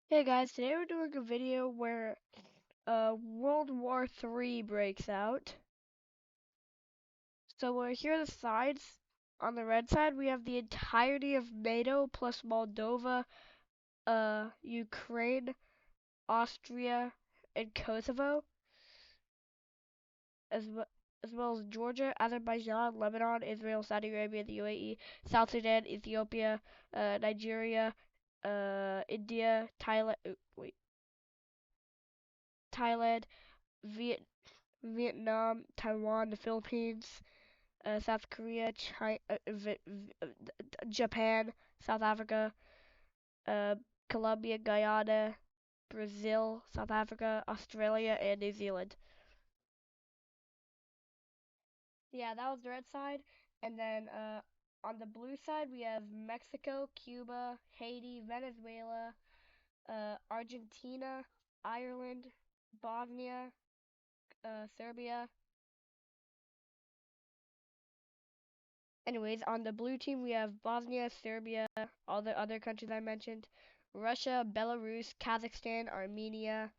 Hey guys, today we're doing a video where World War III breaks out. So here are the sides. On the red side, we have the entirety of NATO plus Moldova, Ukraine, Austria, and Kosovo, as well as Georgia, Azerbaijan, Lebanon, Israel, Saudi Arabia, the UAE, South Sudan, Ethiopia, Nigeria, India, Thailand, Viet Vietnam, Taiwan, the Philippines, South Korea, Japan, South Africa, uh, Colombia, Guyana, Brazil, South Africa, Australia, and New Zealand. Yeah, that was the red side. And then on the blue side, we have Mexico, Cuba, Haiti, Venezuela, Argentina, Ireland, Bosnia, Serbia. Anyways, on the blue team, we have Bosnia, Serbia, all the other countries I mentioned, Russia, Belarus, Kazakhstan, Armenia,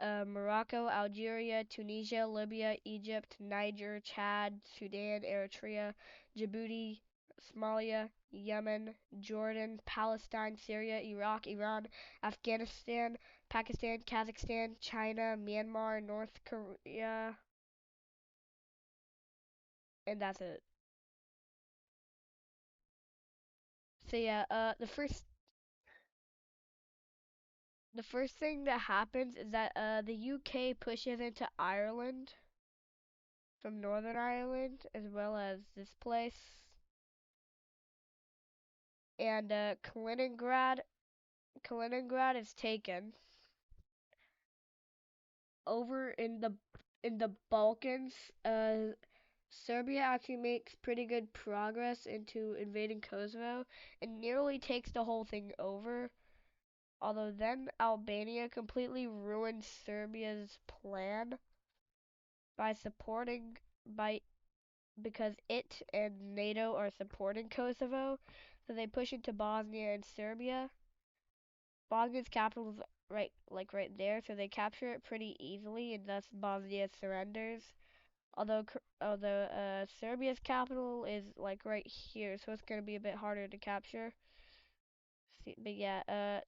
Morocco, Algeria, Tunisia, Libya, Egypt, Niger, Chad, Sudan, Eritrea, Djibouti, Somalia, Yemen, Jordan, Palestine, Syria, Iraq, Iran, Afghanistan, Pakistan, Kazakhstan, China, Myanmar, North Korea, and that's it. So yeah, the first thing that happens is that the UK pushes into Ireland from Northern Ireland as well as this place, and Kaliningrad is taken. Over in the Balkans, Serbia actually makes pretty good progress into invading Kosovo and nearly takes the whole thing over. Although then Albania completely ruins Serbia's plan by supporting by because it and NATO are supporting Kosovo, so they push into Bosnia and Serbia. Bosnia's capital is right there, so they capture it pretty easily, and thus Bosnia surrenders. Although Serbia's capital is like right here, so it's gonna be a bit harder to capture. But yeah,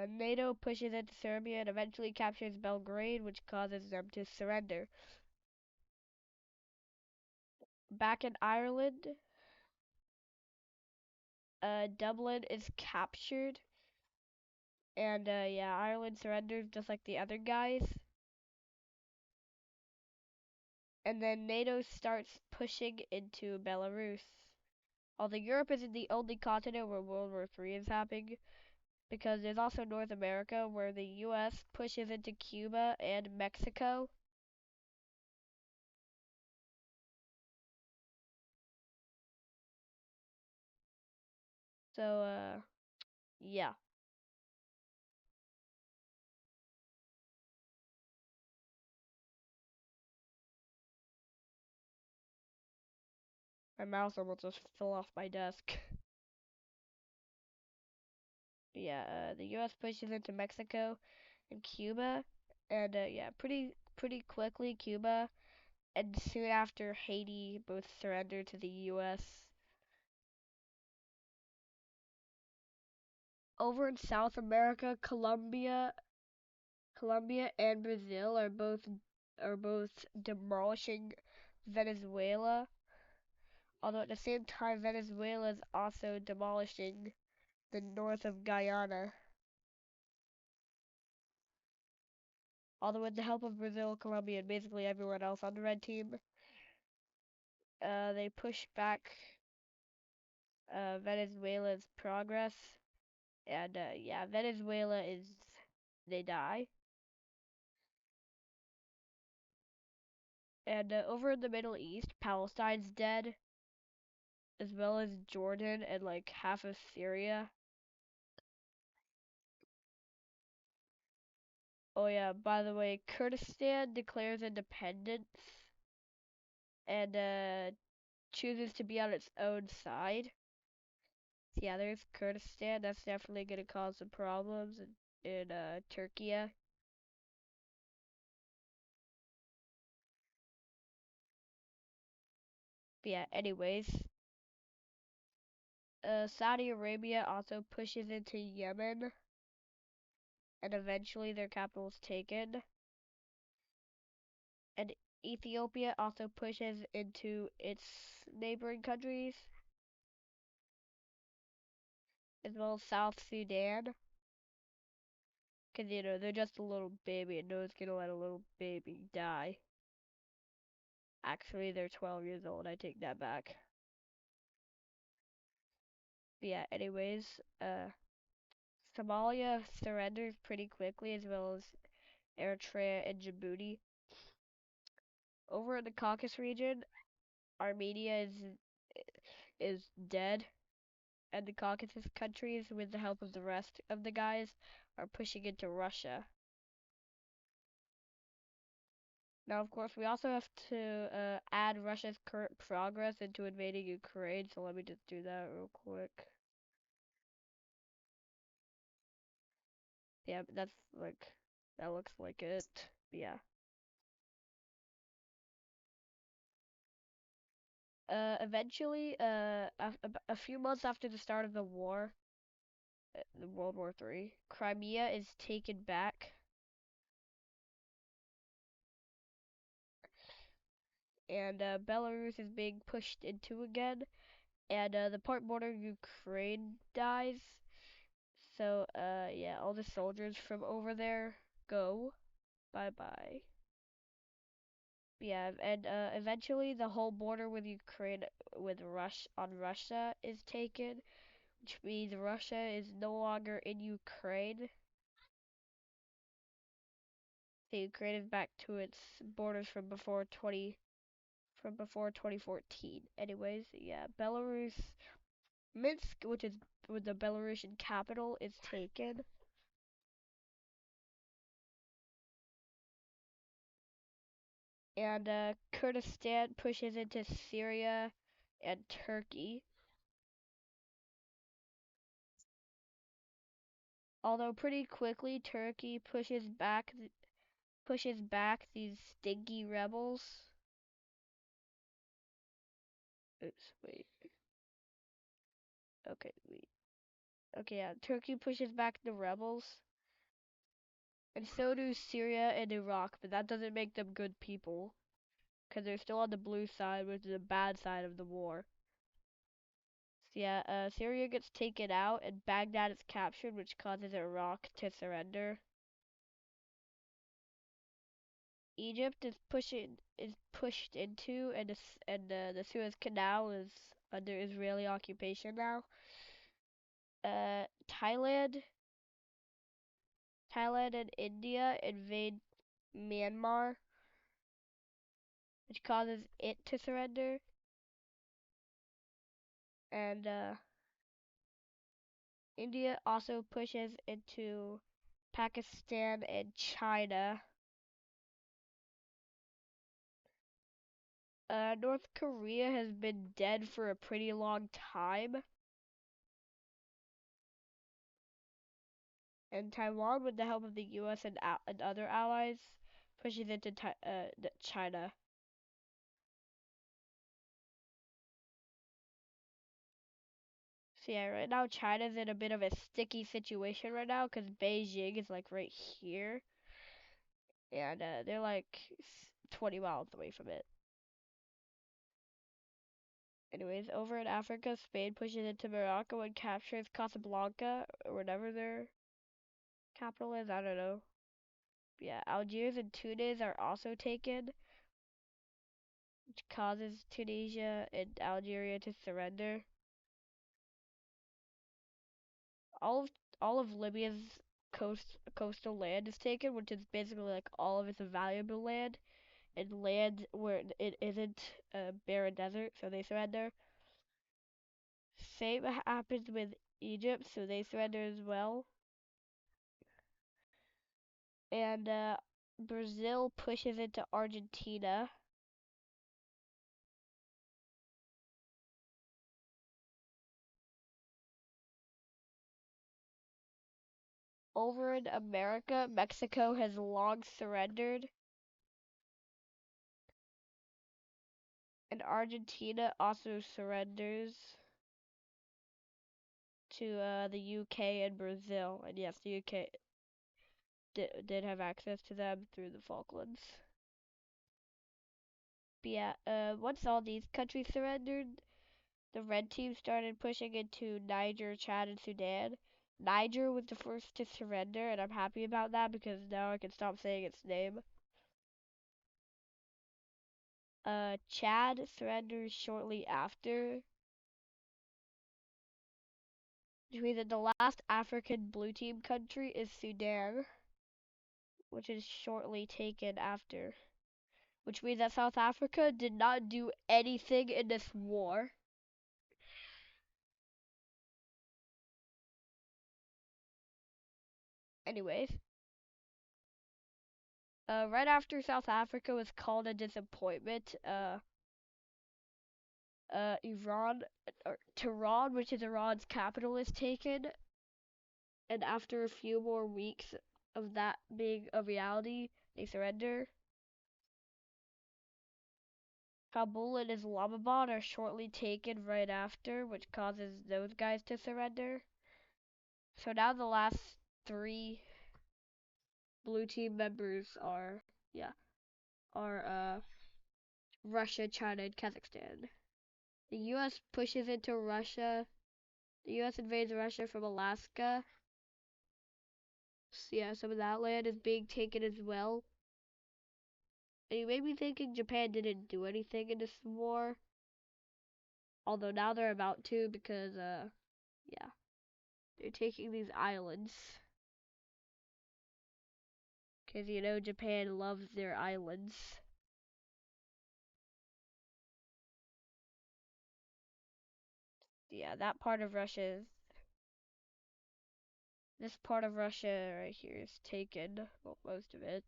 NATO pushes into Serbia and eventually captures Belgrade, which causes them to surrender. Back in Ireland, Dublin is captured, and yeah, Ireland surrenders just like the other guys. And then NATO starts pushing into Belarus. Although Europe isn't the only continent where World War III is happening, because there's also North America where the US pushes into Cuba and Mexico. So, yeah. My mouse almost just fell off my desk. Yeah, the US pushes into Mexico and Cuba, and yeah, pretty quickly Cuba and soon after Haiti both surrender to the US. Over in South America, Colombia and Brazil are both demolishing Venezuela, although at the same time Venezuela is also demolishing the north of Guyana. Although with the help of Brazil, Colombia, and basically everyone else on the red team, they push back Venezuela's progress, and yeah, Venezuela is they die. And over in the Middle East, Palestine's dead, as well as Jordan and like half of Syria. Oh yeah, by the way, Kurdistan declares independence and chooses to be on its own side. Yeah, there's Kurdistan. That's definitely gonna cause some problems in Turkey. But yeah, anyways, Saudi Arabia also pushes into Yemen, and eventually their capital is taken. And Ethiopia also pushes into its neighboring countries, as well as South Sudan. Because, they're just a little baby and no one's gonna let a little baby die. Actually, they're 12 years old. I take that back. But yeah, anyways, Somalia surrenders pretty quickly, as well as Eritrea and Djibouti. Over in the Caucasus region, Armenia is dead, and the Caucasus countries, with the help of the rest of the guys, are pushing into Russia. Now, of course, we also have to add Russia's current progress into invading Ukraine, so let me just do that real quick. Yeah, that's like, that looks like it. Yeah. Eventually, a few months after the start of the war, the World War III, Crimea is taken back, and Belarus is being pushed into again, and the part border Ukraine dies. So, yeah, all the soldiers from over there go. Bye bye. Yeah, and eventually the whole border with Ukraine with Russia is taken, which means Russia is no longer in Ukraine. So Ukraine is back to its borders from before 2014. Anyways, yeah, Minsk, which is with the Belarusian capital, is taken. And Kurdistan pushes into Syria and Turkey. Although pretty quickly Turkey pushes back these stinky rebels. Oops, wait. Okay, wait. Okay, yeah, Turkey pushes back the rebels, and so do Syria and Iraq, but that doesn't make them good people, because they're still on the blue side, which is the bad side of the war. So yeah, Syria gets taken out, and Baghdad is captured, which causes Iraq to surrender. Egypt is pushed into, and the Suez Canal is under Israeli occupation now. Uh, Thailand, Thailand and India invade Myanmar, which causes it to surrender. And India also pushes into Pakistan and China. North Korea has been dead for a pretty long time. And Taiwan, with the help of the U.S. and other allies, pushes into China. So yeah, right now China's in a bit of a sticky situation right now because Beijing is like right here, and they're like 20 miles away from it. Anyways, over in Africa, Spain pushes into Morocco and captures Casablanca, or whatever their capital is. I don't know. Yeah, Algiers and Tunis are also taken, which causes Tunisia and Algeria to surrender. All of all of Libya's coastal land is taken, which is basically like all of its valuable land and land where it isn't a barren desert, so they surrender. Same happens with Egypt, so they surrender as well. And Brazil pushes into Argentina. Over in America, Mexico has long surrendered, and Argentina also surrenders to the UK and Brazil. And yes, the UK did have access to them through the Falklands. But yeah, once all these countries surrendered, the red team started pushing into Niger, Chad, and Sudan. Niger was the first to surrender, and I'm happy about that because now I can stop saying its name. Chad surrenders shortly after, which means that the last African blue team country is Sudan, which is shortly taken after. Which means that South Africa did not do anything in this war. Anyways, right after South Africa was called a disappointment, Iran, or Tehran, which is Iran's capital, is taken. And after a few more weeks of that being a reality, they surrender. Kabul and Islamabad are shortly taken right after, which causes those guys to surrender. So now the last three blue team members are, Russia, China, and Kazakhstan. The U.S. pushes into Russia. The U.S. invades Russia from Alaska. So yeah, some of that land is being taken as well. And you made me thinking Japan didn't do anything in this war. Although now they're about to because, yeah, they're taking these islands. Because, you know, Japan loves their islands. Yeah, that part of Russia is. This part of Russia right here is taken. Well, most of it.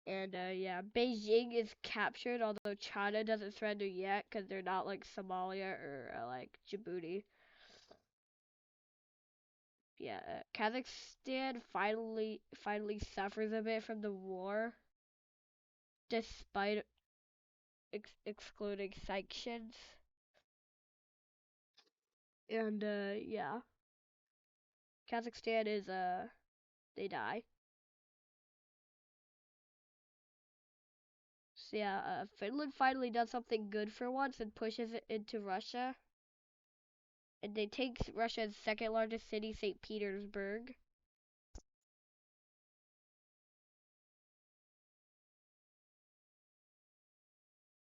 And, yeah, Beijing is captured, although China doesn't surrender yet because they're not like Somalia or, like, Djibouti. Yeah, Kazakhstan finally suffers a bit from the war, despite excluding sanctions. And yeah, Kazakhstan is they die. So yeah, Finland finally does something good for once and pushes it into Russia. And they take Russia's second largest city, St. Petersburg.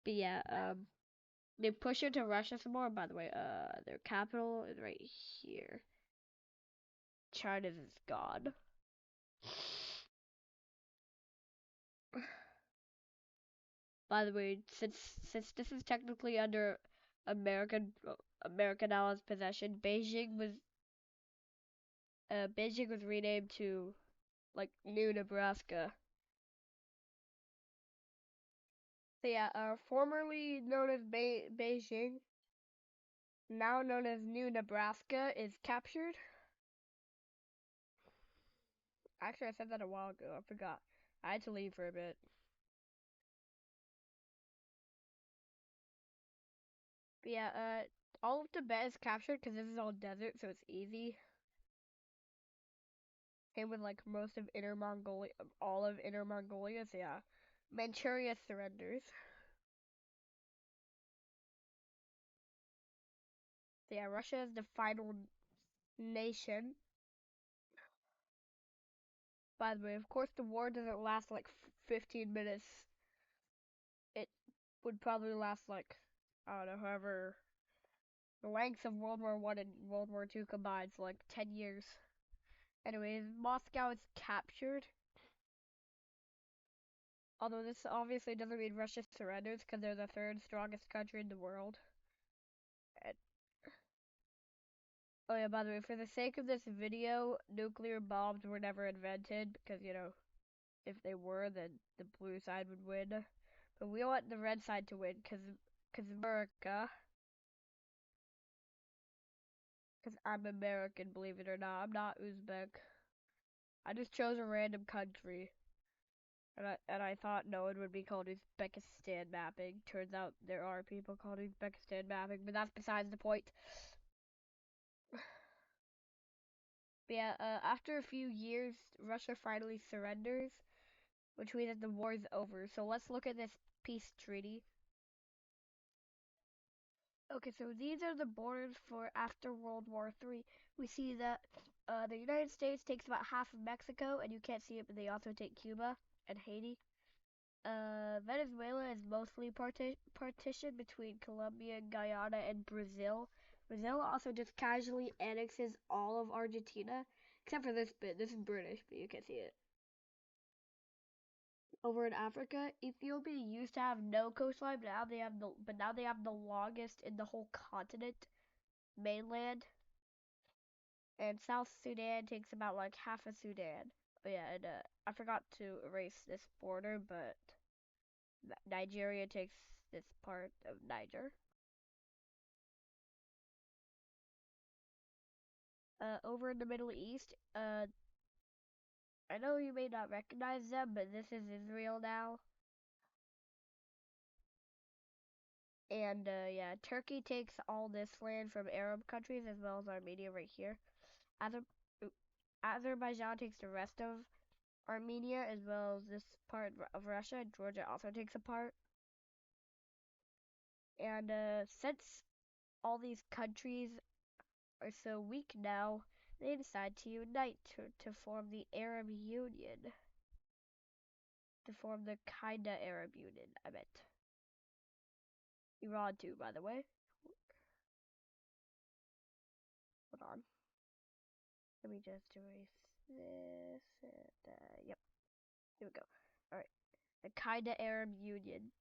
But yeah, they push into Russia some more. By the way, their capital is right here. China's is gone. By the way, since this is technically under American Allies possession, Beijing was renamed to like New Nebraska. So yeah, formerly known as Beijing, now known as New Nebraska, is captured. Actually, I said that a while ago. I forgot. I had to leave for a bit. But yeah, all of Tibet is captured because this is all desert, so it's easy. Same with like most of Inner Mongolia, all of Inner Mongolia. So yeah, Manchuria surrenders. So yeah, Russia is the final nation. By the way, of course, the war doesn't last like 15 minutes. It would probably last like, I don't know, however the length of World War One and World War Two combined, so like 10 years. Anyways, Moscow is captured. Although this obviously doesn't mean Russia surrenders because they're the third strongest country in the world. And, oh yeah, by the way, for the sake of this video, nuclear bombs were never invented because, you know, if they were, then the blue side would win. But we want the red side to win because America. Because I'm American, believe it or not. I'm not Uzbek. I just chose a random country. And I thought no one would be called Uzbekistan mapping. Turns out there are people called Uzbekistan mapping, but that's besides the point. But yeah, after a few years, Russia finally surrenders, which means that the war is over. So let's look at this peace treaty. Okay, so these are the borders for after World War III. We see that the United States takes about half of Mexico, and you can't see it, but they also take Cuba and Haiti. Venezuela is mostly partitioned between Colombia, Guyana, and Brazil. Brazil also just casually annexes all of Argentina, except for this bit. This is British, but you can't see it. Over in Africa, Ethiopia used to have no coastline, but now they have the longest in the whole continent, mainland. And South Sudan takes about like half of Sudan. Oh yeah, and I forgot to erase this border, but Nigeria takes this part of Niger. Over in the Middle East, I know you may not recognize them, but this is Israel now. And yeah, Turkey takes all this land from Arab countries as well as Armenia right here. Azerbaijan takes the rest of Armenia as well as this part of Russia. Georgia also takes a part. And since all these countries are so weak now, they decide to unite to form the Arab Union. To form the Qaeda Arab Union, I meant. Iran too, by the way. Hold on. Let me just erase this. And, yep. Here we go. Alright. The Qaeda Arab Union.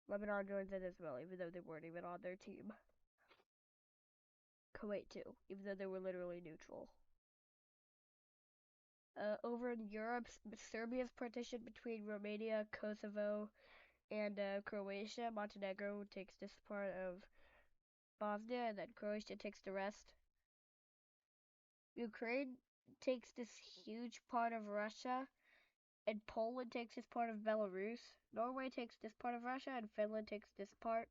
Lebanon joins in as well, even though they weren't even on their team. Kuwait too, even though they were literally neutral. Over in Europe, Serbia's partitioned between Romania, Kosovo, and Croatia. Montenegro takes this part of Bosnia, and then Croatia takes the rest. Ukraine takes this huge part of Russia, and Poland takes this part of Belarus. Norway takes this part of Russia, and Finland takes this part.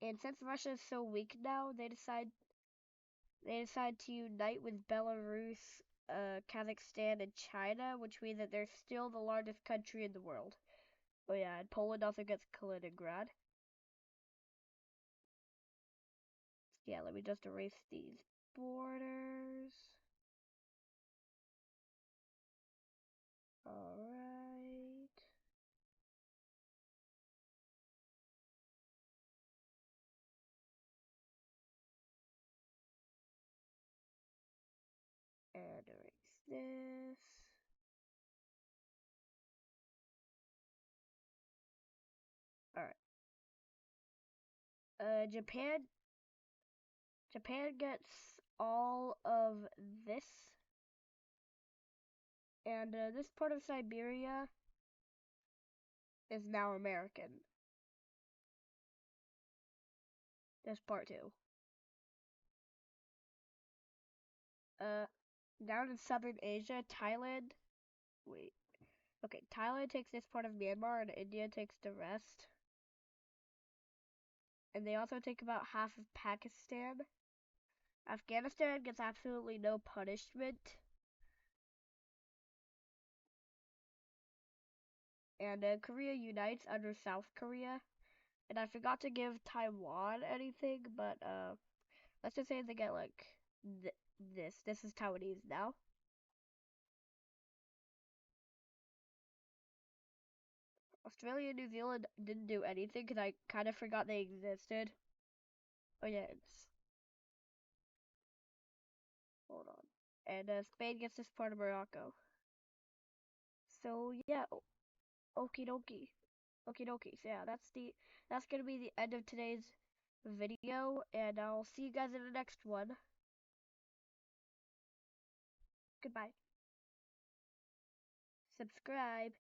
And since Russia is so weak now, they decide to unite with Belarus, Kazakhstan, and China, which means that they're still the largest country in the world. Oh yeah, and Poland also gets Kaliningrad. Yeah, let me just erase these borders. Alright. And erase this. Alright. Japan gets all of this. And this part of Siberia is now American. This part too. Down in southern Asia, Thailand. Wait. Okay, Thailand takes this part of Myanmar and India takes the rest. And they also take about half of Pakistan. Afghanistan gets absolutely no punishment. And Korea unites under South Korea. And I forgot to give Taiwan anything, but let's just say they get like this. This is Taiwanese now. Australia and New Zealand didn't do anything because I kind of forgot they existed. Oh yeah, hold on. And Spain gets this part of Morocco. So yeah, okie dokie. Okie dokie. So yeah, that's gonna be the end of today's video, and I'll see you guys in the next one. Goodbye. Subscribe.